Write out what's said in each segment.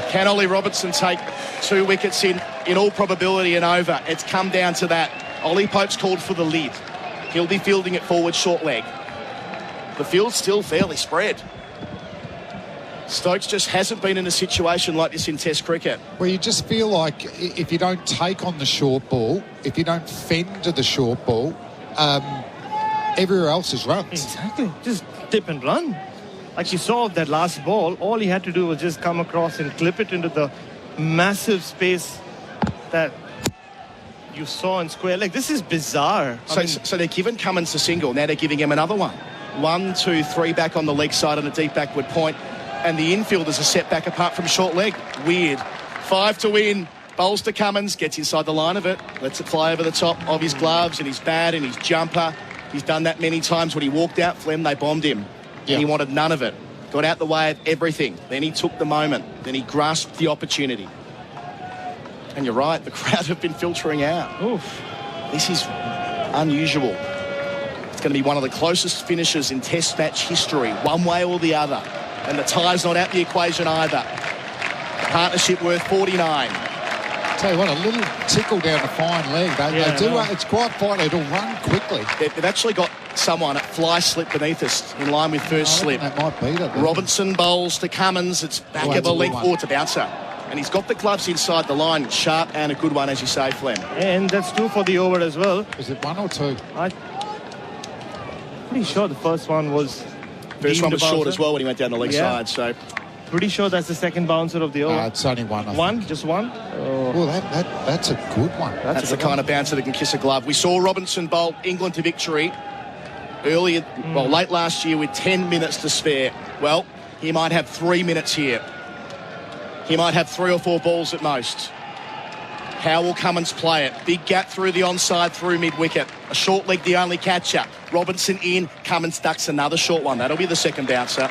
Can Ollie Robertson take 2 wickets in all probability and over? It's come down to that. Ollie Pope's called for the lid. He'll be fielding it forward short leg. The field's still fairly spread. Stokes just hasn't been in a situation like this in Test cricket. Well, you just feel like if you don't take on the short ball, if you don't fend to the short ball, everywhere else is runs. Exactly. Just tip and run. Like you saw that last ball, all he had to do was just come across and clip it into the massive space that you saw in square leg. This is bizarre. So they're giving Cummins a single. Now they're giving him another one. 1, 2, 3 back on the leg side on a deep backward point. And the infielders are set back apart from short leg. Weird. 5 to win. Bowls to Cummins. Gets inside the line of it. Lets it fly over the top of his gloves and his bat and his jumper. He's done that many times. When he walked out, Flem, they bombed him. Yeah. And he wanted none of it. Got out the way of everything. Then he took the moment. Then he grasped the opportunity. And you're right, the crowd have been filtering out. Oof. This is unusual. It's going to be one of the closest finishes in Test match history, one way or the other. And the tie's not out the equation either. Partnership worth 49. Tell you what, a little tickle down the fine leg. They do. It's quite fine. It'll run quickly. They've actually got someone at fly slip beneath us in line with first slip. That might beat it. Robinson bowls to Cummins. It's back of a leg forward to bouncer. And he's got the gloves inside the line. Sharp and a good one, as you say, Flem. And that's 2 for the over as well. Was it 1 or 2? I'm pretty sure the first one was... First one was short as well when he went down the leg side. So pretty sure that's the second bouncer of the over. It's only 1. One? Just 1? Oh. Well, that's a good one. That's the kind of bouncer that can kiss a glove. We saw Robinson bowl England to victory late last year with 10 minutes to spare. Well, he might have 3 minutes here. He might have 3 or 4 balls at most. How will Cummins play it? Big gap through the onside, through mid-wicket. A short leg, the only catcher. Robinson in, Cummins ducks another short one. That'll be the second bouncer.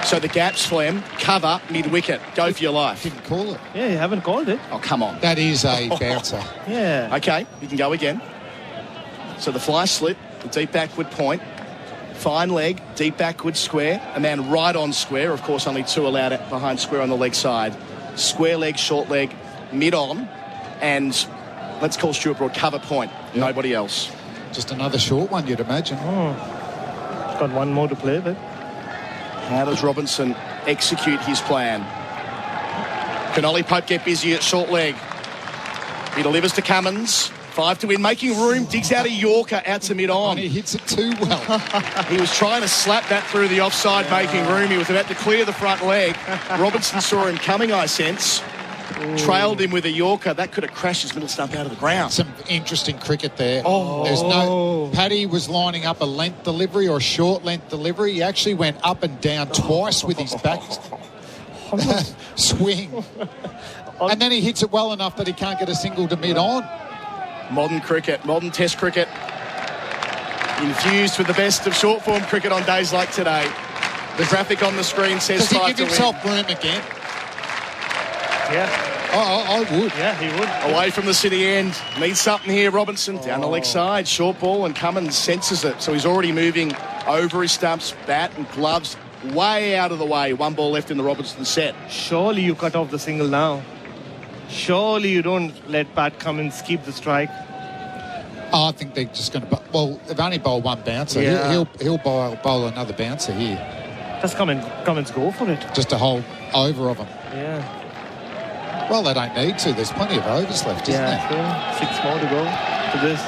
So the gaps, Flem, cover mid-wicket. Go for your life. Didn't call it. Yeah, you haven't called it. Oh, come on. That is a bouncer. Yeah. Okay, you can go again. So the fly slip, the deep backward point. Fine leg, deep backward square. A man right on square. Of course, only 2 allowed behind square on the leg side. Square leg, short leg, mid-on. And let's call Stuart Broad cover point. Yep. Nobody else. Just another short one, you'd imagine. He's got 1 more to play with. How does Robinson execute his plan? Can Ollie Pope get busy at short leg? He delivers to Cummins. 5 to win, making room, digs out a Yorker out to mid-on. He hits it too well. He was trying to slap that through the offside, making room. He was about to clear the front leg. Robinson saw him coming, I sense. Ooh. Trailed him with a Yorker. That could have crashed his middle stump out of the ground. Some interesting cricket there. There's no... Paddy was lining up a length delivery or a short length delivery. He actually went up and down twice with his back swing. And then he hits it well enough that he can't get a single to mid-on. Modern cricket, modern Test cricket, infused with the best of short-form cricket on days like today. The graphic on the screen says 5 to win. Does he give himself room again? Yeah. I would. Yeah, he would. Away from the city end. Needs something here, Robinson. Down the leg side. Short ball, and Cummins senses it. So he's already moving over his stumps, bat and gloves way out of the way. 1 ball left in the Robinson set. Surely you cut off the single now. Surely you don't let Pat Cummins keep the strike. I think they're just going to... Well, they've only bowled 1 bouncer. Yeah. He'll bowl another bouncer here. Just Cummins go for it. Just a whole over of them. Yeah. Well, they don't need to. There's plenty of overs left, isn't there? Yeah, 6 more to go to this.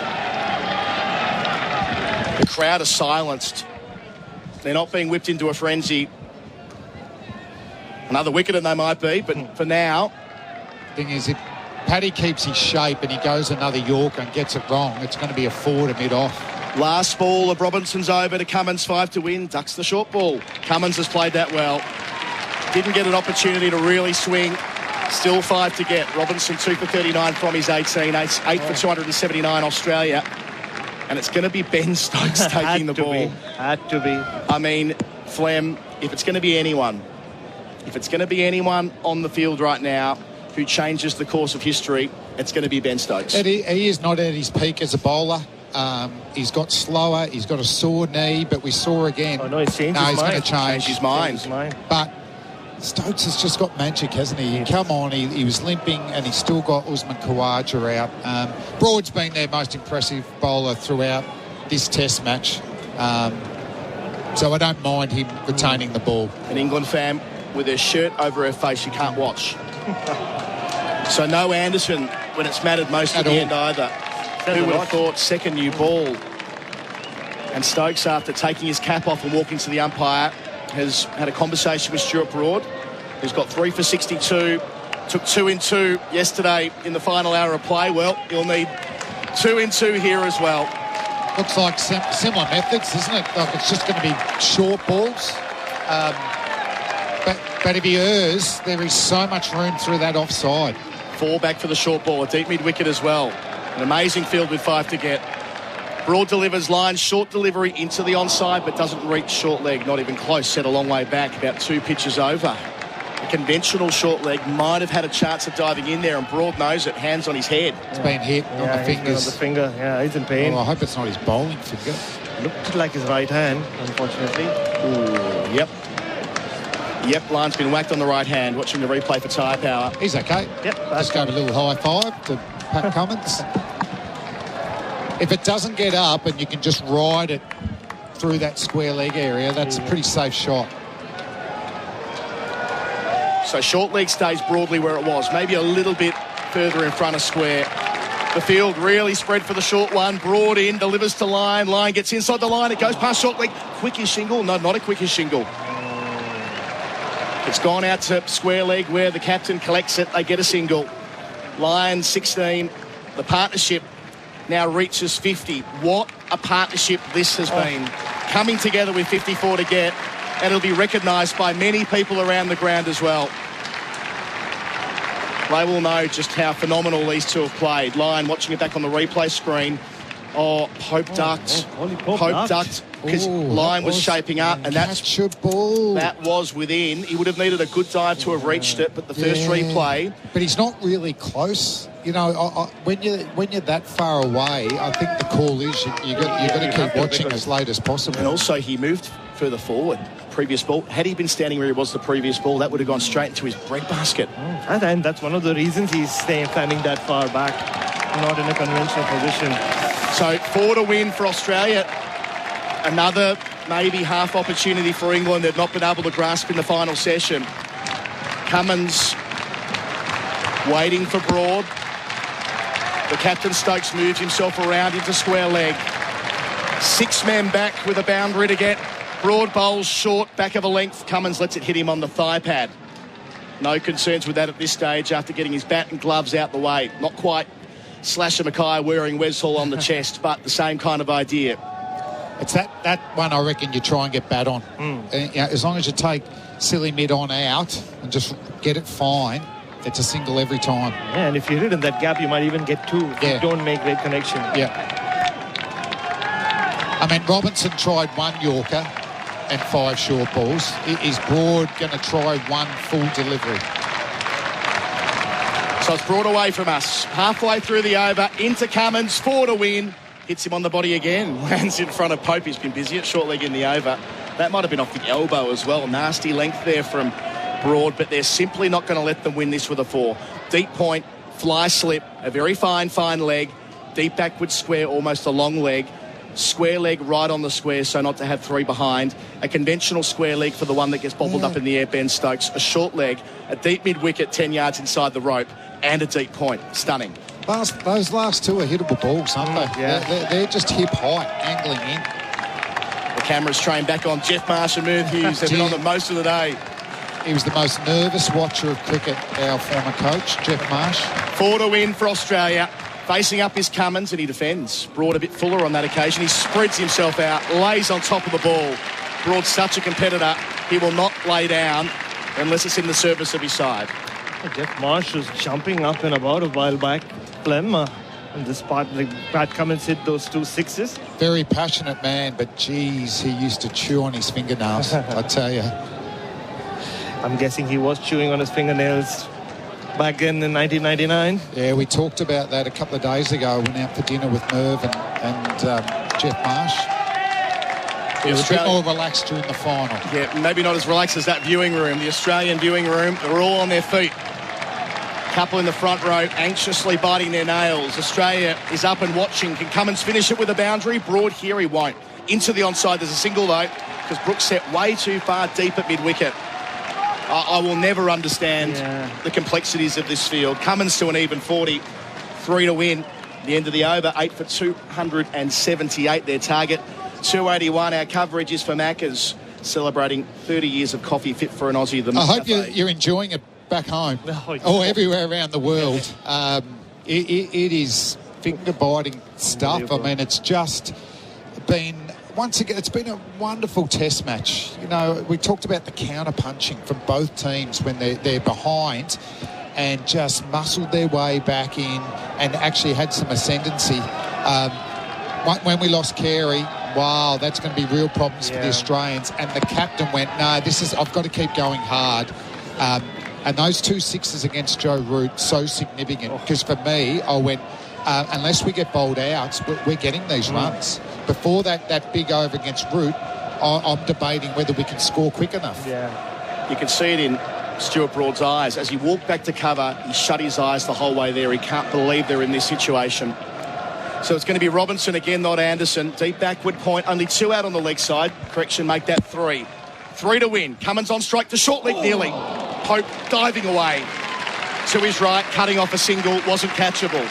The crowd are silenced. They're not being whipped into a frenzy. Another wicket and they might be, but for now... Thing is, if Paddy keeps his shape and he goes another Yorker and gets it wrong, it's going to be a 4 to mid-off. Last ball of Robinson's over to Cummins, 5 to win. Ducks the short ball. Cummins has played that well. Didn't get an opportunity to really swing. Still 5 to get. Robinson 2 for 39 from his 18. 8 for 279 Australia. And it's going to be Ben Stokes taking the ball. Had to be. I mean, Flem, if it's going to be anyone on the field right now who changes the course of history, it's going to be Ben Stokes. He is not at his peak as a bowler. He's got slower. He's got a sore knee, but we saw again. Oh, no, he's changed his mind. He's going to change his mind. But Stokes has just got magic, hasn't he? Come on, he was limping and he's still got Usman Khawaja out. Broad's been their most impressive bowler throughout this Test match. So I don't mind him retaining the ball. An England fan with her shirt over her face, you can't watch. So no Anderson when it's mattered most at the end either. Who would have thought second new ball? And Stokes, after taking his cap off and walking to the umpire, has had a conversation with Stuart Broad, who's got 3 for 62, took 2 in 2 yesterday in the final hour of play. Well, he'll need 2 in 2 here as well. Looks like similar methods, isn't it? Like it's just going to be short balls. But if he errs, there is so much room through that offside. 4 back for the short ball, a deep mid-wicket as well. An amazing field with 5 to get. Broad delivers line, short delivery into the onside, but doesn't reach short leg, not even close, set a long way back, about 2 pitches over. A conventional short leg might have had a chance of diving in there, and Broad knows it, hands on his head. It's been hit on the fingers. On the finger, yeah, he's in pain. I hope it's not his bowling finger. Looked like his right hand, unfortunately. Ooh, yep, line's been whacked on the right hand. Watching the replay for tyre power. He's okay. Yep. Just gave a little high five to Pat Cummins. If it doesn't get up and you can just ride it through that square leg area, that's a pretty safe shot. So short leg stays broadly where it was, maybe a little bit further in front of square. The field really spread for the short one. Broad in, delivers to line. Line gets inside the line. It goes past short leg. Quick as shingle. No, not a quick as shingle. It's gone out to square leg where the captain collects it. They get a single. Line 16. The partnership now reaches 50. What a partnership this has been. Coming together with 54 to get, and it'll be recognised by many people around the ground as well. They will know just how phenomenal these two have played. Line watching it back on the replay screen. Pope ducked. Pope ducked because Line was shaping up, and that was within. He would have needed a good dive to have reached it, but the first replay. But he's not really close. You know, when you're that far away, I think the call is you got to keep watching as late as possible. And also he moved further forward. Previous ball, had he been standing where he was the previous ball, that would have gone straight into his breadbasket. And that's one of the reasons he's standing that far back, not in a conventional position. So 4 to win for Australia. Another maybe half opportunity for England they've not been able to grasp in the final session. Cummins waiting for Broad. The captain Stokes moves himself around into square leg. 6 men back with a boundary to get. Broad bowls short, back of a length. Cummins lets it hit him on the thigh pad. No concerns with that at this stage after getting his bat and gloves out the way. Not quite Slasher Mackay wearing Wes Hall on the chest, but the same kind of idea. It's that one I reckon you try and get bat on. As long as you take silly mid on out and just get it fine, it's a single every time. Yeah, and if you hit in that gap, you might even get 2 if you don't make great connection. Yeah. I mean, Robinson tried 1 Yorker and 5 short balls. Is Broad going to try 1 full delivery? So it's brought away from us. Halfway through the over, into Cummins, 4 to win. Hits him on the body again. Lands in front of Pope. He's been busy at short leg in the over. That might have been off the elbow as well. Nasty length there from Broad, but they're simply not going to let them win this with a 4. Deep point, fly slip, a very fine leg. Deep backward square, almost a long leg. Square leg right on the square, so not to have 3 behind. A conventional square leg for the one that gets bobbled up in the air, Ben Stokes. A short leg, a deep mid-wicket, 10 yards inside the rope, and a deep point. Stunning. Those last 2 are hittable balls, aren't they? Yeah. They're just hip height, angling in. The camera's trained back on Jeff Marsh and Merv Hughes. They've been on it most of the day. He was the most nervous watcher of cricket, our former coach, Jeff Marsh. 4 to win for Australia. Facing up is Cummins, and he defends. Broad a bit fuller on that occasion. He spreads himself out, lays on top of the ball. Broad's such a competitor, he will not lay down unless it's in the service of his side. Jeff Marsh was jumping up and about a while back. Clem, in this part, Pat Cummins hit those 2 sixes. Very passionate man, but geez, he used to chew on his fingernails, I tell you. I'm guessing he was chewing on his fingernails back then in 1999. Yeah, we talked about that a couple of days ago. I went out for dinner with Merv and Jeff Marsh. It was a bit more relaxed during the final. Yeah, maybe not as relaxed as that viewing room. The Australian viewing room, they're all on their feet. Couple in the front row, anxiously biting their nails. Australia is up and watching. Can Cummins finish it with a boundary? Broad here, he won't. Into the onside, there's a single though, because Brooks set way too far deep at mid-wicket. I will never understand the complexities of this field. Cummins to an even 40, 3 to win. The end of the over, 8 for 278, their target. 281, our coverage is for Macca's, celebrating 30 years of coffee fit for an Aussie. I hope you're enjoying it back home or everywhere around the world. It is finger-biting stuff. I mean, it's just been, once again, it's been a wonderful test match. You know, we talked about the counter-punching from both teams when they're behind and just muscled their way back in and actually had some ascendancy. When we lost Carey, wow, that's going to be real problems for the Australians. And the captain went, no, I've got to keep going hard. And those 2 sixes against Joe Root, so significant. Because for me, I went, unless we get bowled out, we're getting these runs. Before that big over against Root, I'm debating whether we can score quick enough. Yeah, you can see it in Stuart Broad's eyes. As he walked back to cover, he shut his eyes the whole way there. He can't believe they're in this situation. So it's going to be Robinson again, not Anderson. Deep backward point, only 2 out on the leg side. Correction, make that 3. 3 to win. Cummins on strike to short leg nearly. Pope diving away to his right, cutting off a single, wasn't catchable.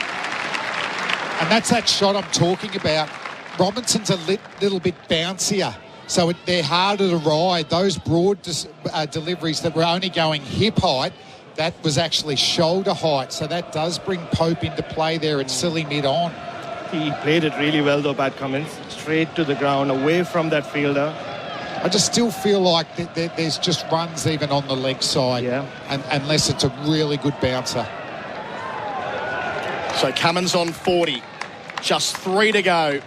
And that's that shot I'm talking about. Robinson's a little bit bouncier, so they're harder to ride. Those broad deliveries that were only going hip height, that was actually shoulder height. So that does bring Pope into play there at silly mid-on. He played it really well though, Pat Cummins. Straight to the ground, away from that fielder. I just still feel like there's just runs even on the leg side, unless it's a really good bouncer. So Cummins on 40, just 3 to go.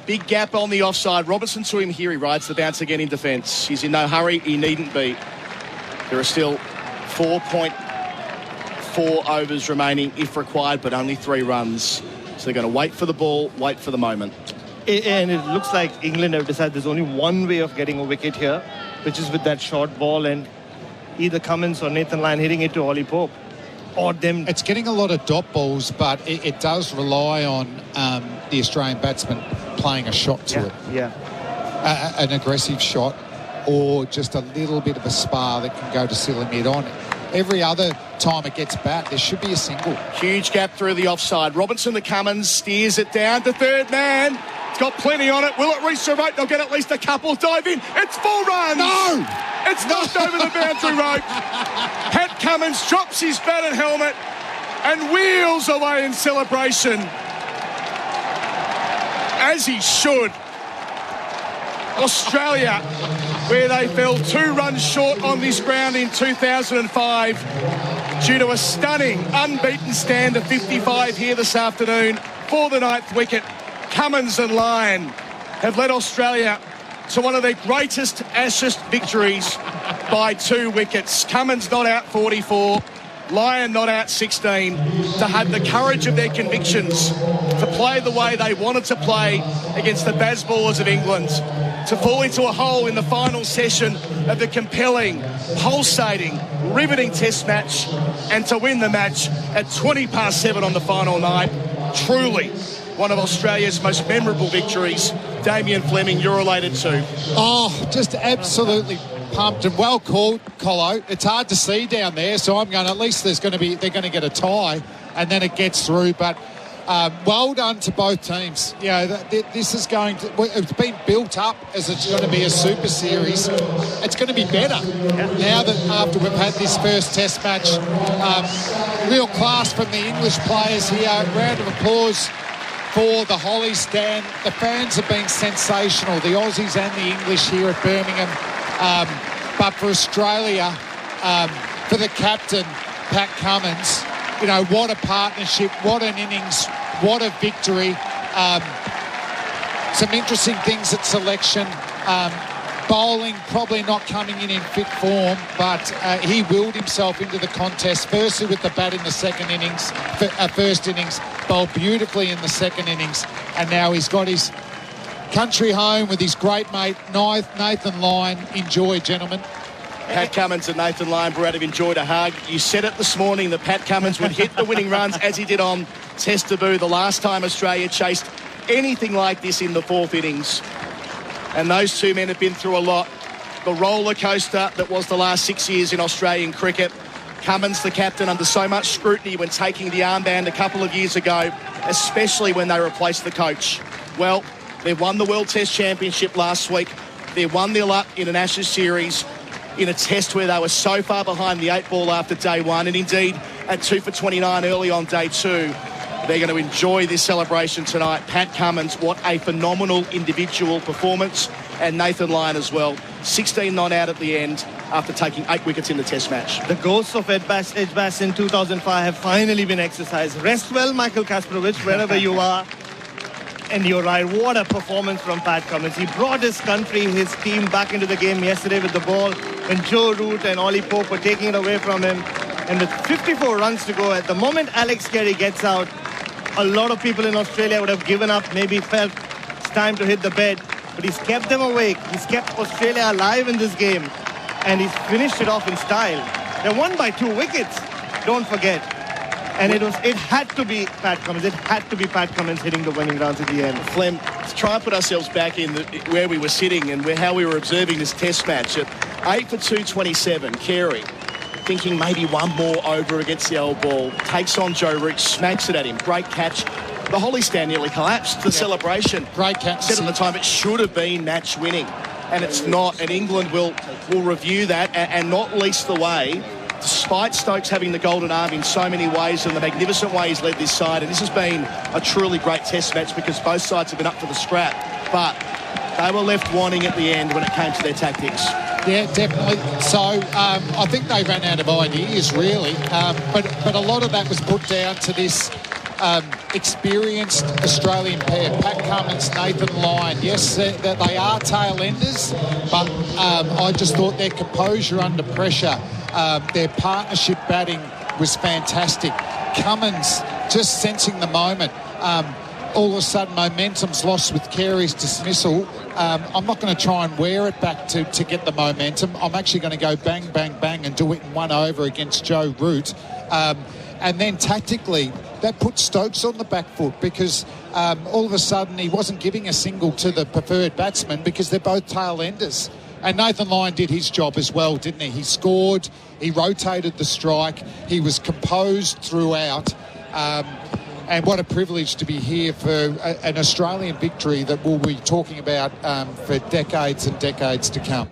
Big gap on the offside. Robinson to him here. He rides the bounce again in defence. He's in no hurry. He needn't be. There are still 4.4 overs remaining if required, but only 3 runs. So they're going to wait for the ball, wait for the moment. And it looks like England have decided there's only one way of getting a wicket here, which is with that short ball and either Cummins or Nathan Lyon hitting it to Ollie Pope. Or them. It's getting a lot of dot balls, but it does rely on the Australian batsman playing a shot to it. Yeah. An aggressive shot or just a little bit of a spar that can go to silly mid-on. Every other time it gets bat, there should be a single. Huge gap through the offside. Robinson to Cummins, steers it down to third man. It's got plenty on it. Will it reach the rope? They'll get at least a couple. Dive in. It's 4 runs. No! It's knocked over the boundary rope. Pat Cummins drops his bat and helmet and wheels away in celebration. As he should. Australia, where they fell 2 runs short on this ground in 2005 due to a stunning unbeaten stand of 55 here this afternoon for the 9th wicket. Cummins and Lyon have led Australia to one of their greatest Ashes victories by 2 wickets. Cummins not out 44, Lyon not out 16, to have the courage of their convictions, to play the way they wanted to play against the Bazballers of England, to fall into a hole in the final session of the compelling, pulsating, riveting test match, and to win the match at 7:20 on the final night. Truly one of Australia's most memorable victories. Damien Fleming, you're related too. Oh, just absolutely pumped and well called, Colo. It's hard to see down there, so I'm going, at least they're going to get a tie and then it gets through. But well done to both teams. You know, this is going to, it's been built up as it's going to be a super series. It's going to be better now that after we've had this first test match. Real class from the English players here. Round of applause for the Holly stand. The fans have been sensational, the Aussies and the English here at Birmingham. But for Australia, for the captain, Pat Cummins, you know, what a partnership, what an innings, what a victory. Some interesting things at selection. Bowling probably not coming in fit form, but he willed himself into the contest, firstly with the bat in the second innings, first innings, bowled beautifully in the second innings, and now he's got his country home with his great mate Nathan Lyon. Enjoy, gentlemen. Pat Cummins and Nathan Lyon Barrett have enjoyed a hug. You said it this morning that Pat Cummins would hit the winning runs as he did on Test debut the last time Australia chased anything like this in the fourth innings. And those two men have been through a lot. The roller coaster that was the last 6 years in Australian cricket. Cummins, the captain, under so much scrutiny when taking the armband a couple of years ago, especially when they replaced the coach. Well, they've won the World Test Championship last week. They're 1-0 up in an Ashes series in a test where they were so far behind the 8 ball after day one, and indeed at 2 for 29 early on day two. They're going to enjoy this celebration tonight. Pat Cummins, what a phenomenal individual performance, and Nathan Lyon as well. 16 not out at the end after taking 8 wickets in the test match. The ghosts of Edgbaston in 2005 have finally been exercised. Rest well, Michael Kasparovich, wherever you are. And you're right, what a performance from Pat Cummins. He brought his country, his team back into the game yesterday with the ball when Joe Root and Ollie Pope were taking it away from him. And with 54 runs to go, at the moment Alex Carey gets out, a lot of people in Australia would have given up, maybe felt it's time to hit the bed. But he's kept them awake. He's kept Australia alive in this game. And he's finished it off in style. They won by 2 wickets, don't forget. And it had to be Pat Cummins. It had to be Pat Cummins hitting the winning runs at the end. Flem, to try and put ourselves back in where we were sitting and how we were observing this test match. At 8 for 227, Carey thinking maybe one more over against the old ball. Takes on Joe Root, smacks it at him. Great catch. The Holly stand nearly collapsed. The celebration. Great catch. Said at the time it should have been match winning. And it's not. And England will review that, and not least the way, despite Stokes having the golden arm in so many ways and the magnificent way he's led this side, and this has been a truly great test match because both sides have been up for the scrap, but they were left wanting at the end when it came to their tactics. Yeah, definitely. So I think they ran out of ideas, really. But a lot of that was put down to this experienced Australian pair, Pat Cummins, Nathan Lyon. Yes, that they are tail enders, but I just thought their composure under pressure, their partnership batting was fantastic. Cummins just sensing the moment. All of a sudden, momentum's lost with Carey's dismissal. I'm not going to try and wear it back to get the momentum. I'm actually going to go bang, bang, bang and do it in 1 over against Joe Root. And then tactically, that put Stokes on the back foot because all of a sudden he wasn't giving a single to the preferred batsman because they're both tail enders. And Nathan Lyon did his job as well, didn't he? He scored, he rotated the strike, he was composed throughout. And what a privilege to be here for an Australian victory that we'll be talking about for decades and decades to come.